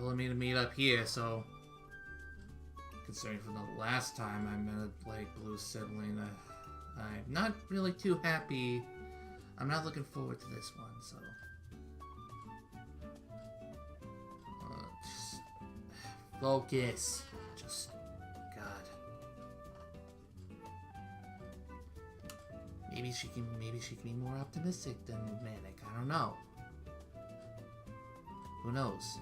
told me to meet up here, so... Considering from the last time I met a Light Blue sibling, I'm not really too happy. I'm not looking forward to this one, so... Just... Focus. Just... God. Maybe she can be more optimistic than manic. I don't know. Who knows?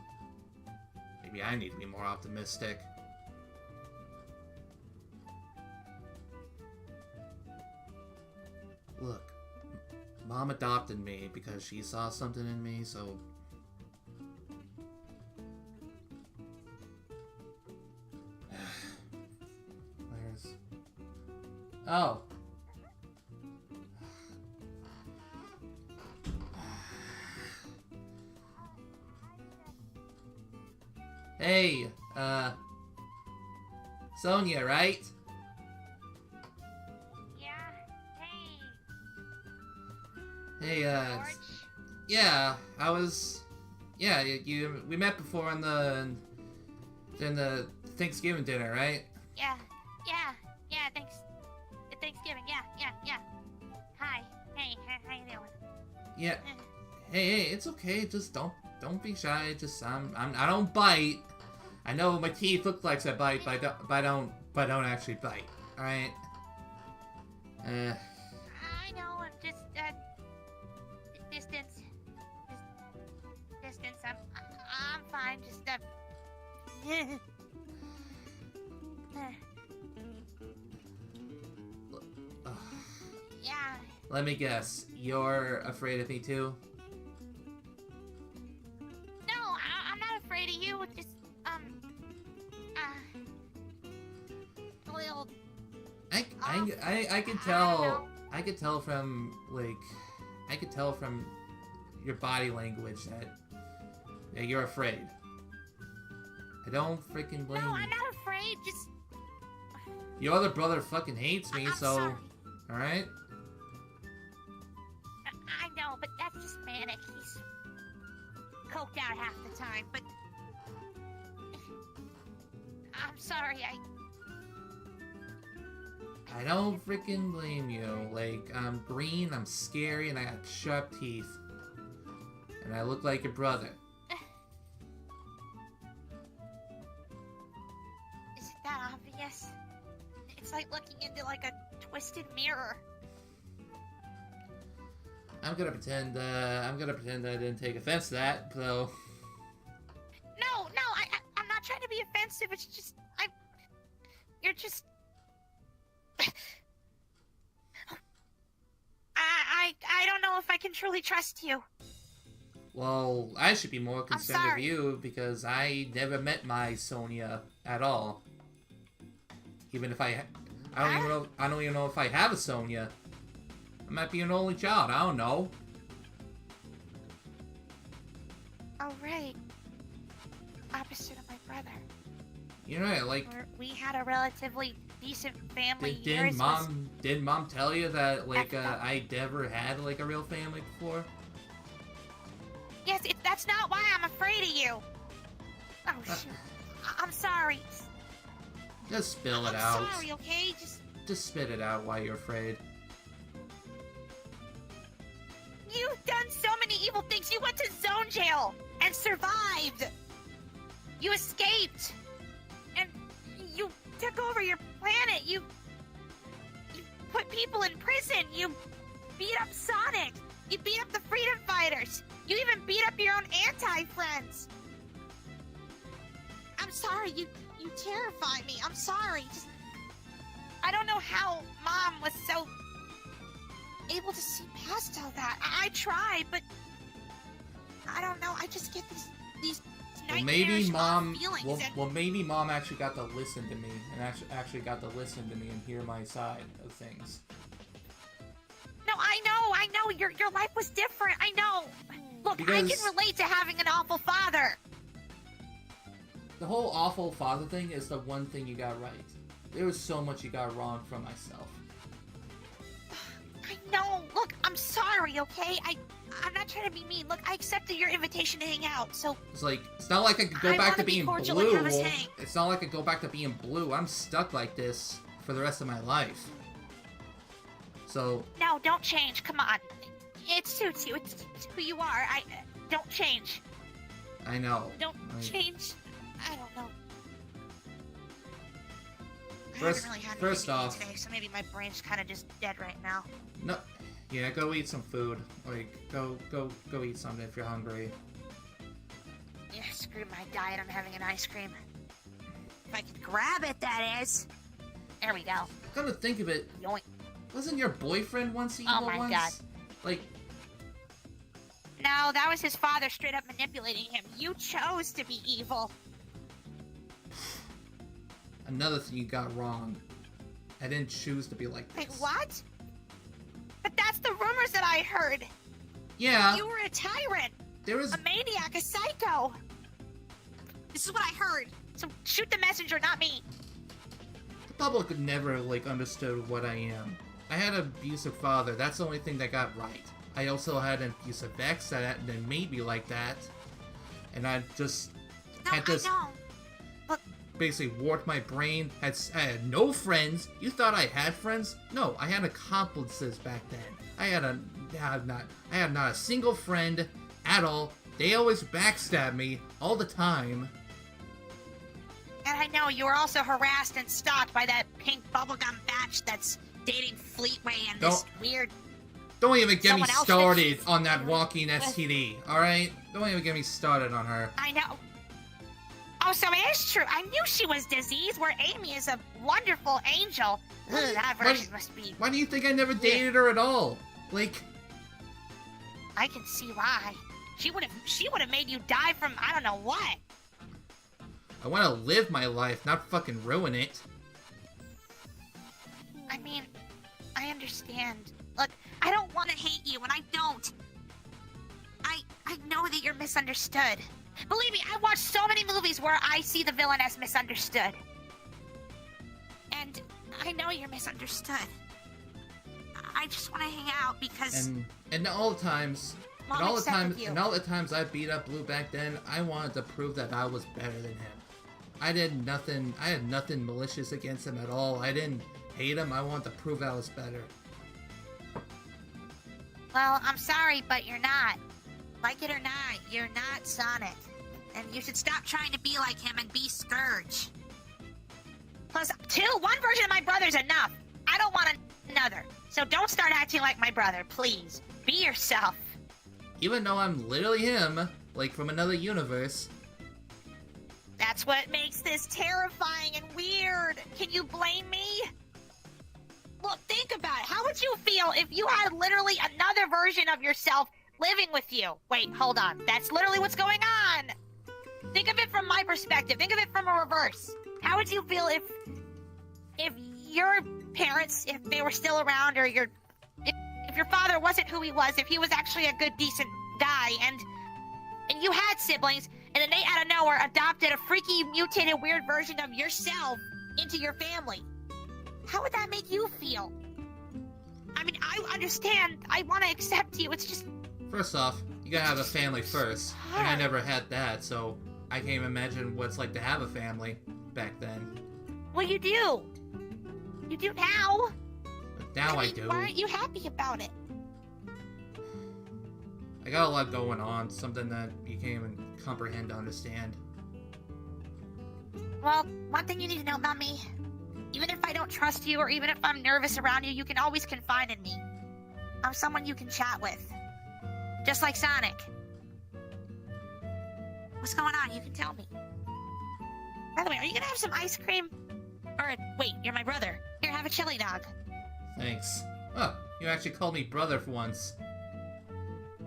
Maybe I need to be more optimistic. Look, Mom adopted me because she saw something in me, so... Where's... Oh! Hey, Sonia, right? Hey, George? yeah, I was, yeah, we met before in the Thanksgiving dinner, right? Yeah, Thanksgiving, yeah. Hi, hey, how you doing? Yeah, hey, it's okay, just don't be shy, just, I don't bite. I know my teeth look like I bite, but I don't actually bite, alright? I know, I'm just, distance, I'm fine, just, yeah. Let me guess, you're afraid of me too? No, I'm not afraid of you, just, a little... I could tell, I could tell from, like, I could tell from your body language that you're afraid. I don't freaking blame you. No, I'm not afraid, just... Your other brother fucking hates me, I'm so... sorry. Alright? I know, but that's just manic. He's coked out half the time, but... I'm sorry, I don't freaking blame you. Like, I'm green, I'm scary, and I got sharp teeth. And I look like your brother. Is it that obvious? It's like looking into, like, a twisted mirror. I'm gonna pretend I didn't take offense to that, though. No, I'm not trying to be offensive, it's just, you're just... I don't know if I can truly trust you. Well, I should be more concerned of sorry. you because I never met my Sonia at all. Even if I don't even know if I have a Sonia. I might be an only child. I don't know. Oh, right. Opposite of my brother. You're right. Like, We had a relatively decent family. did Mom tell you that like I never had like a real family before? Yes, that's not why I'm afraid of you. Oh shoot. I'm sorry. Just spill it out. I'm sorry, okay? Just spit it out while you're afraid. You've done so many evil things. You went to zone jail and survived. You escaped. And you took over your planet. You put people in prison. You beat up Sonic. You beat up the freedom fighters. You even beat up your own anti-friends. I'm sorry. You terrify me. I'm sorry. I don't know how Mom was so able to see past all that. I tried, but I don't know. I just get these nightmarish feelings. Well, maybe Mom actually got to listen to me and actually got to listen to me and hear my side of things. No, I know. Your life was different. I know. Look, I can relate to having an awful father. The whole awful father thing is the one thing you got right. There was so much you got wrong from myself. I know. Look, I'm sorry, okay? I'm not trying to be mean. Look, I accepted your invitation to hang out, so... It's like, it's not like I could go back to being cordial blue. and have us hang. It's not like I could go back to being blue. I'm stuck like this for the rest of my life. So... No, don't change. Come on. It suits you. It's who you are. Don't change. I know. Don't change. I don't know. First, I haven't really had first anything off... today, so maybe my brain's kind of just dead right now. No... Yeah, go eat some food. Like, go eat something if you're hungry. Yeah, screw my diet. I'm having an ice cream. If I could grab it, that is. There we go. Come to think of it, Yoink. wasn't your boyfriend once evil once? Oh my god. Like... No, that was his father straight up manipulating him. You chose to be evil. Another thing you got wrong. I didn't choose to be like this. Wait, what? But that's the rumors that I heard. Yeah. You were a tyrant. There was... A maniac, a psycho. This is what I heard. So shoot the messenger, not me. The public never, like, understood what I am. I had an abusive father. That's the only thing that got right. I also had an abusive ex that made me like that. And I just had this... I know. Look, basically warped my brain. I had no friends. You thought I had friends? No, I had accomplices back then. I had not a single friend at all. They always backstabbed me all the time. and I know you were also harassed and stalked by that pink bubblegum batch that's dating Fleetway and this weird... Don't even get me someone else started that's- on that walking STD, alright? Don't even get me started on her. I know. Oh, so it is true. I knew she was diseased, where Amy is a wonderful angel. Ugh, that version must be... Why do you think I never dated her at all? Like... I can see why. She would have made you die from I don't know what. I want to live my life, not fucking ruin it. I mean, I understand. Look, I don't want to hate you, and I don't. I know that you're misunderstood. Believe me, I watched so many movies where I see the villain as misunderstood. And I know you're misunderstood. I just want to hang out because... And all the times... Mom, and all the times I beat up Blue back then, I wanted to prove that I was better than him. I had nothing malicious against him at all. I didn't hate him. I wanted to prove I was better. Well, I'm sorry, but you're not. Like it or not, you're not Sonic. And you should stop trying to be like him and be Scourge. Plus, one version of my brother's enough. I don't want another. So don't start acting like my brother, please. Be yourself. Even though I'm literally him, like from another universe. That's what makes this terrifying and weird. Can you blame me? Look, think about it. How would you feel if you had literally another version of yourself living with you? Wait, hold on. That's literally what's going on. Think of it from my perspective. Think of it from a reverse. How would you feel if your parents, if they were still around, or if your father wasn't who he was, if he was actually a good, decent guy, and you had siblings, and then they out of nowhere adopted a freaky, mutated, weird version of yourself into your family? How would that make you feel? I mean, I understand. I want to accept you. It's just... First off, you gotta have a family first. And I never had that, so I can't even imagine what it's like to have a family back then. Well, you do. You do now. But now I do. Why aren't you happy about it? I got a lot going on, something that you can't even comprehend to understand. Well, one thing you need to know about me, even if I don't trust you or even if I'm nervous around you, you can always confide in me. I'm someone you can chat with. Just like Sonic. What's going on? You can tell me. By the way, are you gonna have some ice cream? Or, wait, you're my brother. Here, have a chili dog. Thanks. Oh, you actually called me brother for once.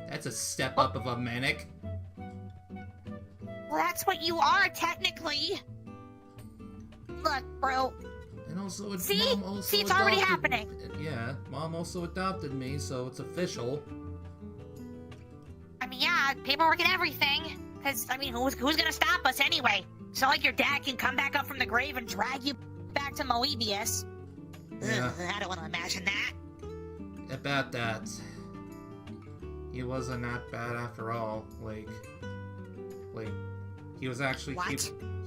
That's a step up of a manic. Well, that's what you are, technically. Look, bro. And also, See? Mom also See, it's already adopted- happening. Yeah, Mom also adopted me, so it's official. I mean, yeah, paperwork and everything. Because, I mean, who's gonna stop us anyway? It's not like your dad can come back up from the grave and drag you back to Moebius. Yeah. Ugh, I don't want to imagine that. About that. he wasn't that bad after all. Like, he was actually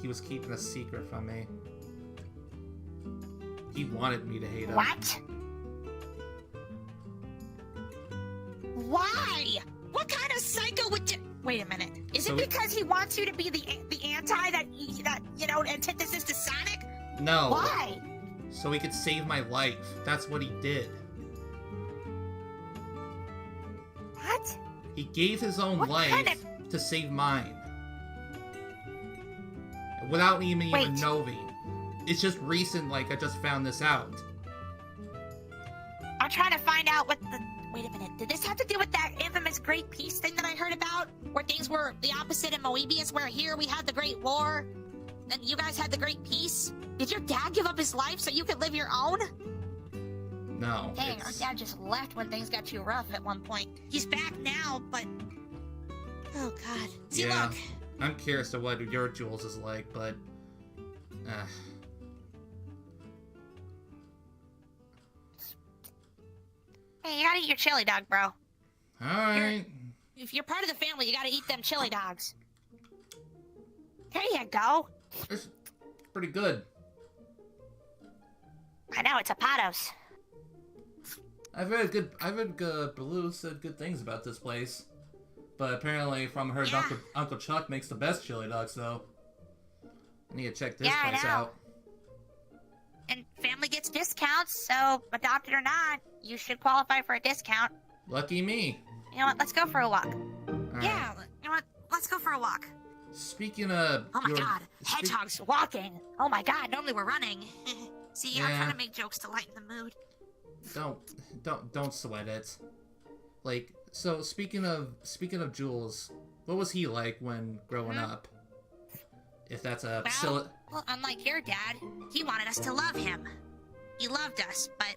he was keeping a secret from me. He wanted me to hate him. What? Why? What kind of psycho would do? Wait a minute. Is it because he wants you to be the anti that antithesis to Sonic? No. Why? So he could save my life. That's what he did. What? He gave his own life to save mine. Without even knowing. It's just recent, like, I just found this out. I'm trying to find out what the... Wait a minute. Did this have to do with that infamous Great Peace thing that I heard about? Where things were the opposite in Moebius, where here we had the Great War, and you guys had the Great Peace? Did your dad give up his life so you could live your own? No. Dang, our dad just left when things got too rough at one point. He's back now, but... Oh, God. See, yeah, look. I'm curious to what your Jules is like, but... Hey, you gotta eat your chili dog, bro. Alright. If you're part of the family, you gotta eat them chili dogs. There you go. It's pretty good. I know, it's a Patos. I've heard Blue said good things about this place. But apparently from her, Uncle Chuck makes the best chili dogs, though. I need to check this place out. And family gets discounts, so adopted or not, you should qualify for a discount. Lucky me. You know what, let's go for a walk. All yeah, right. you know what, let's go for a walk. Speaking of... Oh my god, hedgehogs walking. Oh my god, normally we're running. See, I'm trying to make jokes to lighten the mood. Don't sweat it. Like, so speaking of Jules, what was he like when growing up? If that's a well, unlike your dad, he wanted us to love him. He loved us, but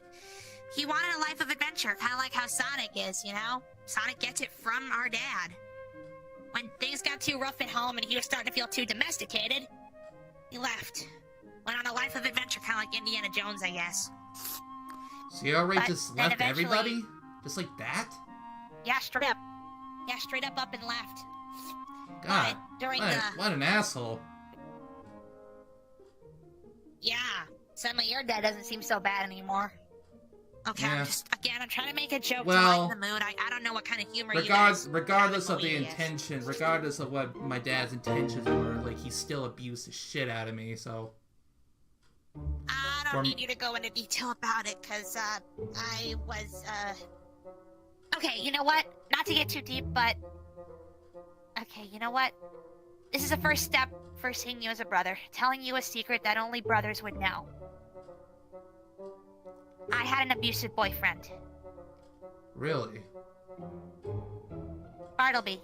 he wanted a life of adventure, kind of like how Sonic is, you know? Sonic gets it from our dad. When things got too rough at home and he was starting to feel too domesticated, he left. Went on a life of adventure, kind of like Indiana Jones, I guess. So you already just left everybody? Just like that? Yeah, straight up. Yeah, straight up and left. God, what an asshole. Yeah, suddenly your dad doesn't seem so bad anymore. Okay, yeah. I'm trying to make a joke to lighten the mood. I don't know what kind of humor you guys regardless of the intention, regardless of what my dad's intentions were, like, he still abused the shit out of me, so... I don't need you to go into detail about it, because, I was, Okay, you know what? Not to get too deep, but... Okay, you know what? This is the first step for seeing you as a brother, telling you a secret that only brothers would know. I had an abusive boyfriend. Really? Bartleby.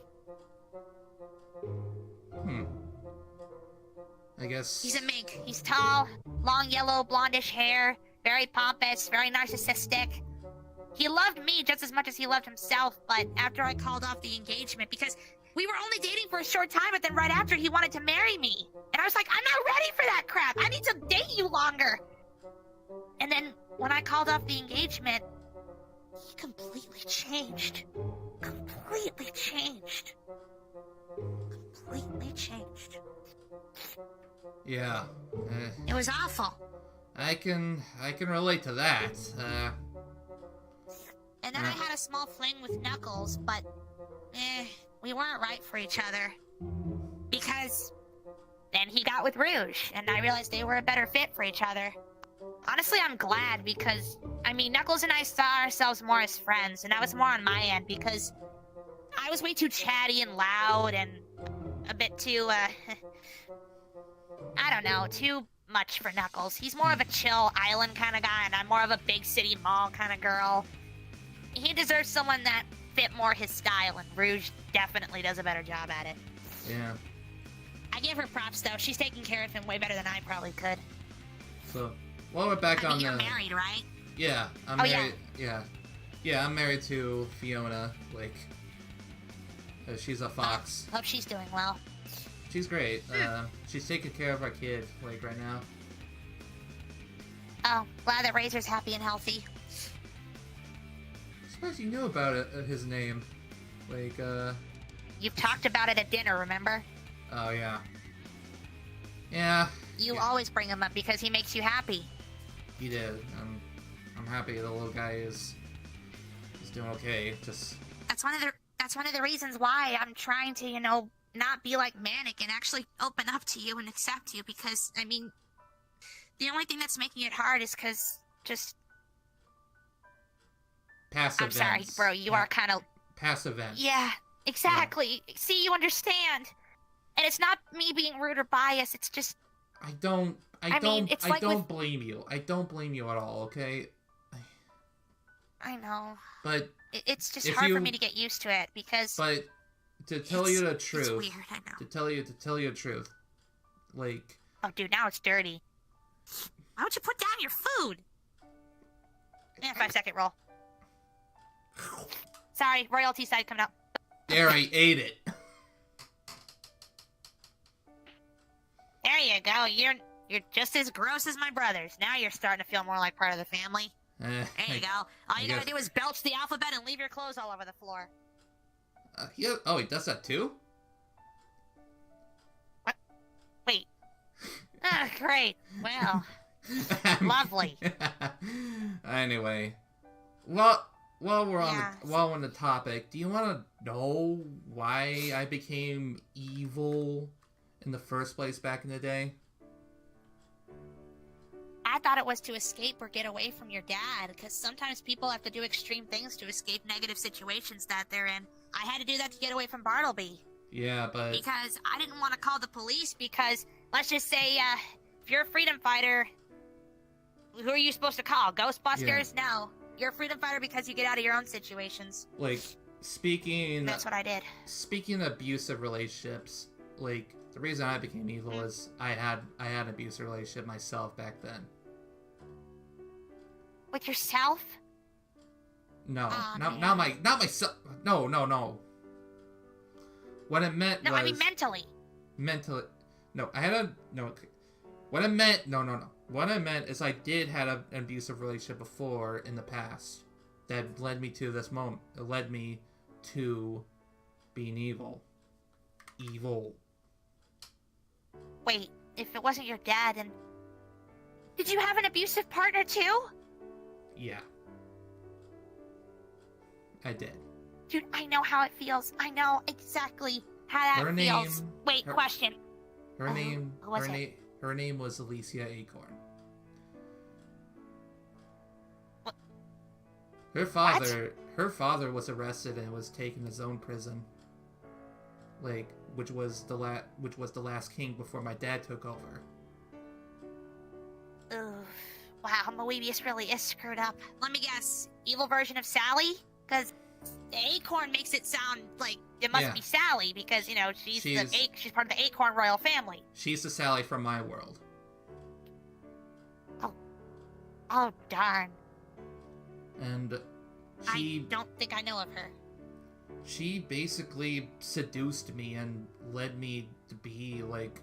I guess... He's a mink. He's tall, long yellow, blondish hair, very pompous, very narcissistic. He loved me just as much as he loved himself, but after I called off the engagement, because we were only dating for a short time, but then right after he wanted to marry me. And I was like, I'm not ready for that crap. I need to date you longer. And then when I called off the engagement, he completely changed. Completely changed. Completely changed. Yeah. It was awful. I can relate to that. And then I had a small fling with Knuckles, but we weren't right for each other. Because then he got with Rouge, and I realized they were a better fit for each other. Honestly, I'm glad because, I mean, Knuckles and I saw ourselves more as friends, and that was more on my end because I was way too chatty and loud and a bit too, I don't know, too much for Knuckles. He's more of a chill island kind of guy, and I'm more of a big city mall kind of girl. He deserves someone that fit more his style, and Rouge definitely does a better job at it. Yeah. I give her props, though. She's taking care of him way better than I probably could. So, while we're back on you're married, right? Yeah, I'm married. Yeah, I'm married to Fiona. Like, she's a fox. Hope she's doing well. She's great. She's taking care of our kid, like, right now. Oh, glad that Razor's happy and healthy. I suppose you knew about his name. Like, You've talked about it at dinner, remember? Oh, yeah. Yeah. You always bring him up because he makes you happy. He did. I'm happy the little guy is doing okay. Just... That's one of the reasons why I'm trying to, not be like manic and actually open up to you and accept you, because, I mean, the only thing that's making it hard is because just... Past I'm events. sorry, bro, you are kind of... Past events. Yeah, exactly. Yeah. See, you understand. And it's not me being rude or biased, it's just... I don't blame you. I don't blame you at all, okay? I know. But... It's just hard for me to get used to it, because... But, to tell you the truth... It's weird, I know. To tell you the truth, like... Oh, dude, now it's dirty. Why don't you put down your food? 5-second roll. Sorry, royalty side coming up. There, I ate it. There you go. You're just as gross as my brothers. Now you're starting to feel more like part of the family. There you go. All you gotta do is belch the alphabet and leave your clothes all over the floor. Oh, he does that too? What? Wait. Ah, great. Well, lovely. Anyway, while we're on the topic, do you want to know why I became evil in the first place back in the day? I thought it was to escape or get away from your dad, because sometimes people have to do extreme things to escape negative situations that they're in. I had to do that to get away from Bartleby. Yeah, but... Because I didn't want to call the police, because, let's just say, if you're a freedom fighter, who are you supposed to call? Ghostbusters? Yeah. No. You're a freedom fighter because you get out of your own situations. Like, speaking... That's what I did. Speaking of abusive relationships, like, the reason I became evil is I had an abusive relationship myself back then. With yourself? No, not myself. No. What it meant was... No, I mean mentally. Mentally. No, I had a... No, what I meant... No. What I meant is I did have an abusive relationship before in the past that led me to this moment. It led me to being evil. Evil. Wait, if it wasn't your dad, then... Did you have an abusive partner too? Yeah. I did. Dude, I know how it feels. I know exactly how that feels. Wait, question. Her name was Alicia Acorn. What? Her father was arrested and was taken to his own prison. Like, which was the last king before my dad took over. Ugh. Wow, Moebius really is screwed up. Let me guess, evil version of Sally? Because the Acorn makes it sound like it must be Sally, because, she's part of the Acorn royal family. She's the Sally from my world. Oh, darn. And I don't think I know of her. She basically seduced me and led me to be, like,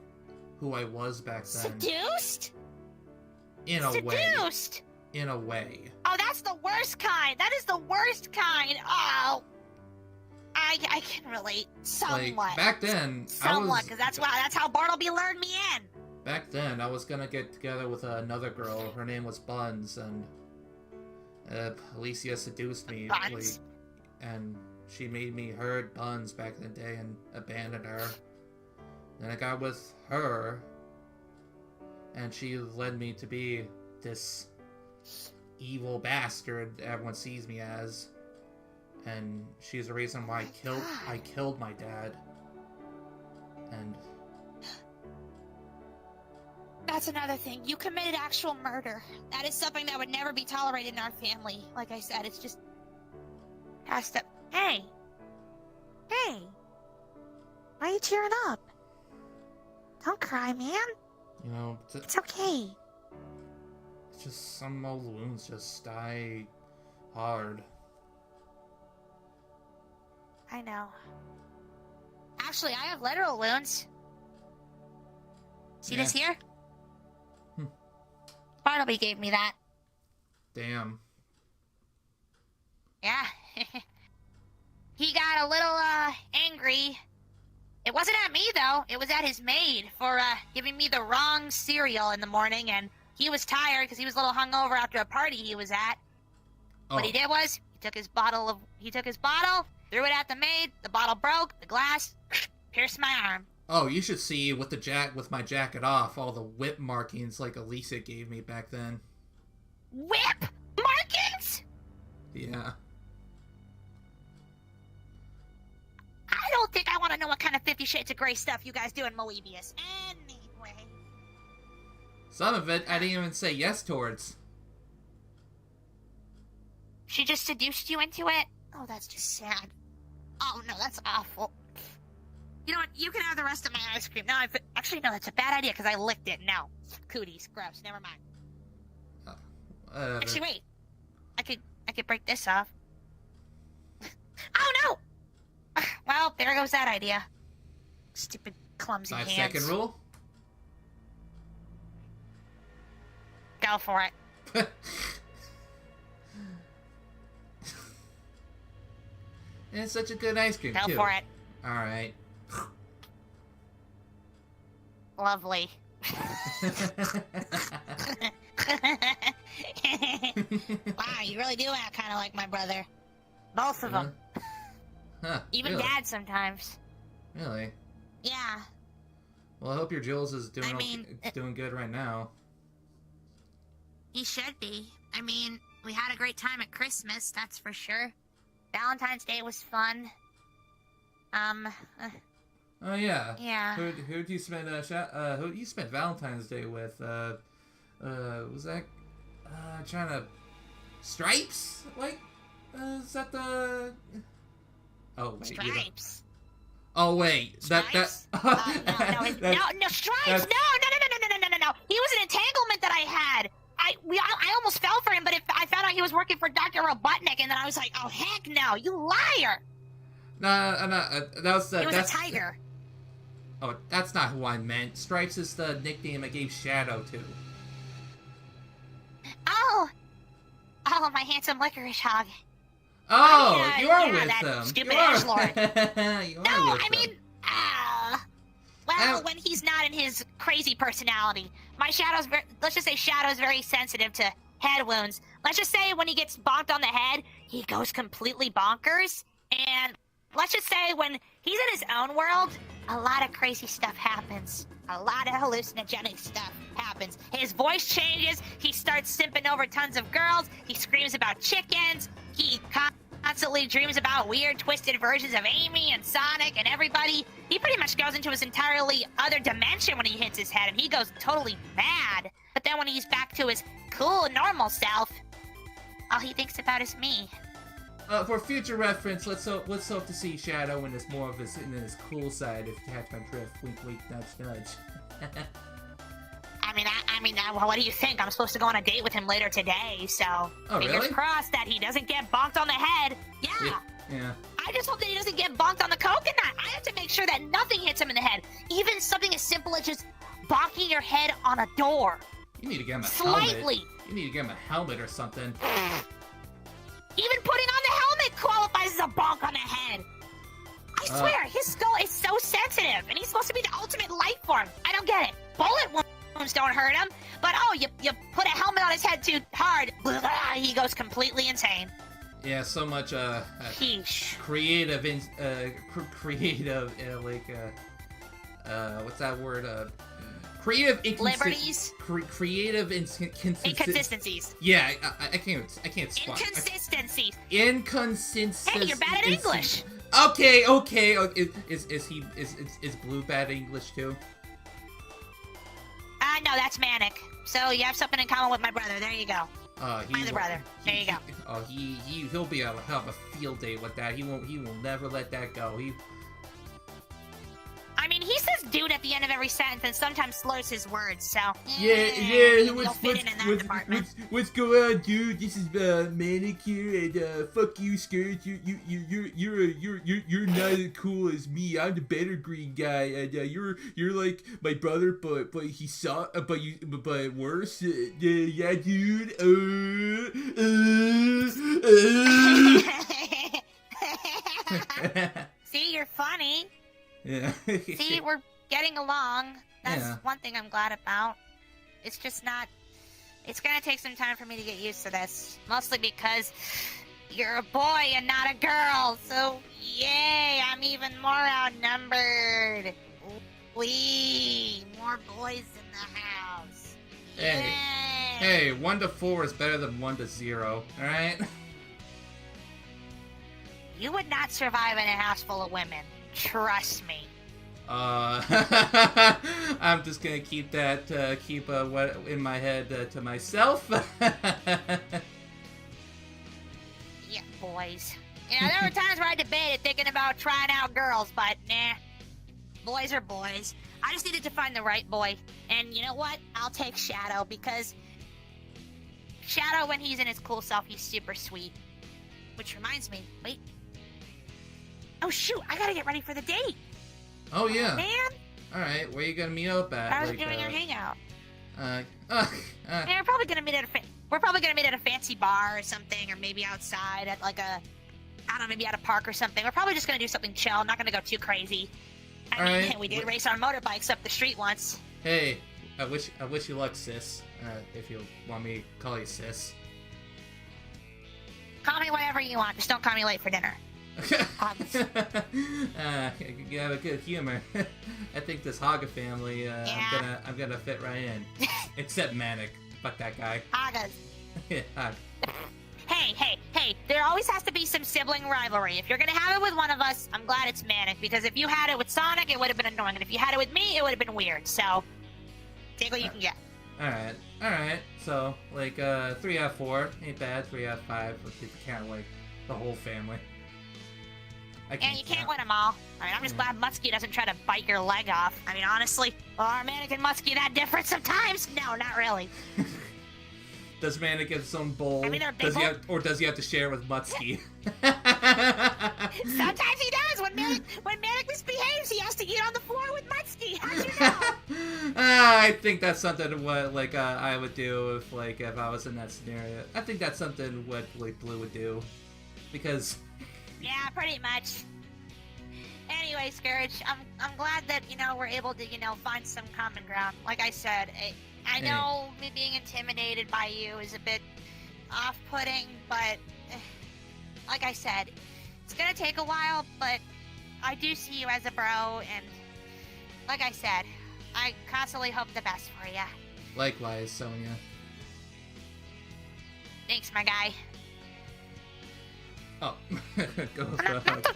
who I was back then. Seduced? In a way. Seduced? In a way. Oh, that's the worst kind. That is the worst kind. Oh. I can relate somewhat. Like, back then, somewhat, because that's how Bartleby lured me in. Back then, I was gonna get together with another girl. Her name was Buns, and Alicia seduced me. Buns? And she made me herd Buns back in the day and abandoned her. Then I got with her, and she led me to be this evil bastard everyone sees me as. And she's the reason why I killed my dad. And that's another thing. You committed actual murder. That is something that would never be tolerated in our family. Like I said, it's just has to... Hey! Why are you tearing up? Don't cry, man. It's okay. It's just some old wounds just die hard. I know. Actually, I have literal wounds. See this here? Bartleby gave me that. Damn. Yeah. he got a little, angry. It wasn't at me, though. It was at his maid for, giving me the wrong cereal in the morning, and he was tired because he was a little hungover after a party he was at. Oh. What he did was, he took his bottle, threw it at the maid, the bottle broke, the glass pierced my arm. Oh, you should see with my jacket off, all the whip markings like Elisa gave me back then. Whip markings? Yeah. I don't think I want to know what kind of 50 Shades of Grey stuff you guys do in Moebius. Anyway. Some of it I didn't even say yes towards. She just seduced you into it? Oh, that's just sad. Oh, no, that's awful. You know what? You can have the rest of my ice cream. No, actually, no, that's a bad idea because I licked it. No. Cooties. Gross. Never mind. Actually, wait. I could break this off. Oh, no! Well, there goes that idea. Stupid, clumsy 5 hands. 5-second rule? Go for it. And it's such a good ice cream, Go too. for it. Alright. Lovely. Wow, you really do act kind of like my brother. Both of them. Huh, Even really? Dad sometimes. Really? Yeah. Well, I hope your Jules is doing, I mean, doing good right now. He should be. I mean, we had a great time at Christmas, that's for sure. Valentine's Day was fun. Oh, yeah. Yeah. Who'd you spend, who'd you spend Valentine's Day with? Was that, trying to... Stripes? Like, is that the... Oh, wait. Stripes. Oh, wait. Stripes? No, Stripes! No. He was an entanglement that I had. I almost fell for him, but I found out he was working for Dr. Robotnik, and then I was like, oh, heck no, you liar! No, that was He was a tiger. Oh, that's not who I meant. Stripes is the nickname I gave Shadow to. Oh, my handsome licorice hog. Oh, yeah, you are yeah, with that them. stupid you are. edgelord. You are No, with I them. mean, well, when he's not in his crazy personality. Let's just say Shadow's very sensitive to head wounds. Let's just say when he gets bonked on the head, he goes completely bonkers. And let's just say when he's in his own world, a lot of crazy stuff happens. A lot of hallucinogenic stuff happens. His voice changes. He starts simping over tons of girls. He screams about chickens. He constantly dreams about weird, twisted versions of Amy and Sonic and everybody. He pretty much goes into his entirely other dimension when he hits his head, and he goes totally mad. But then when he's back to his cool, normal self, all he thinks about is me. For future reference, let's hope to see Shadow in more of his cool side. If you catch my drift, wink, wink, nudge, nudge. I mean, what do you think? I'm supposed to go on a date with him later today, so fingers really? crossed that he doesn't get bonked on the head. Yeah. Yeah. I just hope that he doesn't get bonked on the coconut. I have to make sure that nothing hits him in the head. Even something as simple as just bonking your head on a door. You need to get him a Slightly. helmet. You need to get him a helmet or something. Even putting on the helmet qualifies as a bonk on the head. I swear, his skull is so sensitive, and he's supposed to be the ultimate life form. I don't get it. Bullet wounds don't hurt him, but you put a helmet on his head too hard, he goes completely insane. Yeah, so much creative, what's that word? Creative liberties. Creative inconsistencies. Yeah, I can't spot. Inconsistencies. Inconsistencies. Hey, you're bad at English. Okay. Is Blue bad at English too? No, that's Manic. So you have something in common with my brother. There you go. My other brother. There you go. Oh, he'll be able to have a field day with that. He will never let that go. I mean, he says "dude" at the end of every sentence, and sometimes slurs his words. So What's going on, dude? This is Manicure, and fuck you, Scourge. You're not as cool as me. I'm the better green guy, and you're like my brother, but he saw, but worse. Yeah, dude. See, you're funny. Yeah. See, we're getting along. That's Yeah. one thing I'm glad about. It's just not... It's gonna take some time for me to get used to this. Mostly because you're a boy and not a girl. So, yay, I'm even more outnumbered. Wee, more boys in the house. Hey. Yay. Hey, 1 to 4 is better than 1 to 0, alright? You would not survive in a house full of women. Trust me. I'm just gonna keep that, what in my head to myself. Yeah, boys. You know, there were times where I debated thinking about trying out girls, but nah. Boys are boys. I just needed to find the right boy. And you know what? I'll take Shadow, because Shadow, when he's in his cool self, he's super sweet. Which reminds me, wait. Oh shoot, I gotta get ready for the date. Oh yeah. Man, Alright, where you gonna meet up at? I was doing your hangout. Yeah, We're probably gonna meet at a fancy bar or something, or maybe outside at like a, I don't know, maybe at a park or something. We're probably just gonna do something chill. I'm not gonna go too crazy. I mean, Alright. we did race our motorbikes up the street once. Hey, I wish you luck, sis. If you want me to call you sis. Call me whatever you want. Just don't call me late for dinner. You have a good humor. I think this Haga family, I'm gonna fit right in. Except Manic. Fuck that guy. Agas. Hog. Hey, there always has to be some sibling rivalry. If you're gonna have it with one of us, I'm glad it's Manic, because if you had it with Sonic, it would have been annoying, and if you had it with me, it would have been weird, so take what you can get. Alright. So, like, 3 out of 4. Ain't bad. 3 out of 5. If you count, like, the whole family. And you can't win them all. I mean, I'm just glad Muskie doesn't try to bite your leg off. I mean, honestly, are Manic and Muskie that different sometimes? No, not really. Does Manic get his own bowl? I mean, they're big Does he have to share with Muskie? Sometimes he does. When Manic misbehaves, he has to eat on the floor with Muskie. How'd you know? I think that's something what I would do if I was in that scenario. I think that's something what Blue would do, because. Yeah, pretty much. Anyway, Scourge, I'm glad that we're able to find some common ground. Like I said, I know me being intimidated by you is a bit off-putting, but like I said, it's gonna take a while, but I do see you as a bro, and like I said, I constantly hope the best for you. Likewise, Sonia. Thanks, my guy. Oh, go for not the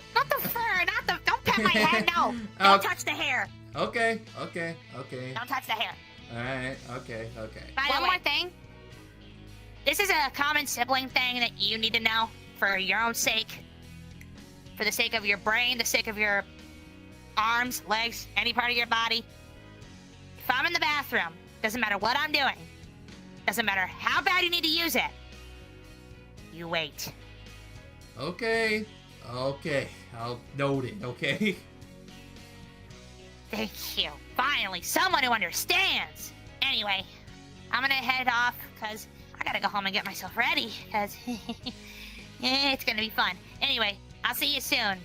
fur, don't pet my head, no. Don't touch the hair. Okay. Don't touch the hair. Alright, okay. One more thing. This is a common sibling thing that you need to know for your own sake. For the sake of your brain, the sake of your arms, legs, any part of your body. If I'm in the bathroom, doesn't matter what I'm doing, doesn't matter how bad you need to use it, you wait. Okay, I'll note it, okay? Thank you. Finally, someone who understands. Anyway, I'm gonna head off, because I gotta go home and get myself ready, because it's gonna be fun. Anyway, I'll see you soon.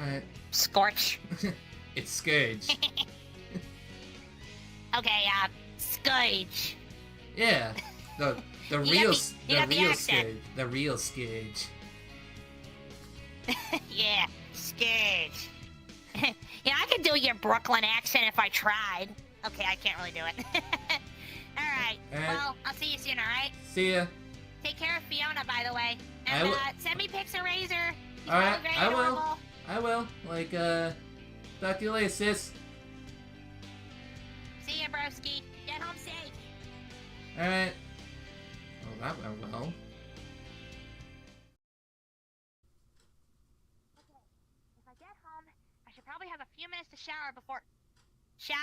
Alright. Scorch. It's Scourge. Okay, Scourge. Yeah, the You real got Scourge. The real Scourge. Yeah, Scourge. Yeah, I could do your Brooklyn accent if I tried. Okay, I can't really do it. Alright, well, I'll see you soon, alright? See ya. Take care of Fiona, by the way. And send me pics of Razor. He's Alright, very I adorable. will. Talk to you later, sis. See ya, broski. Get home safe. Alright. Oh, that went well. If I get home, I should probably have a few minutes to shower before... Shadow?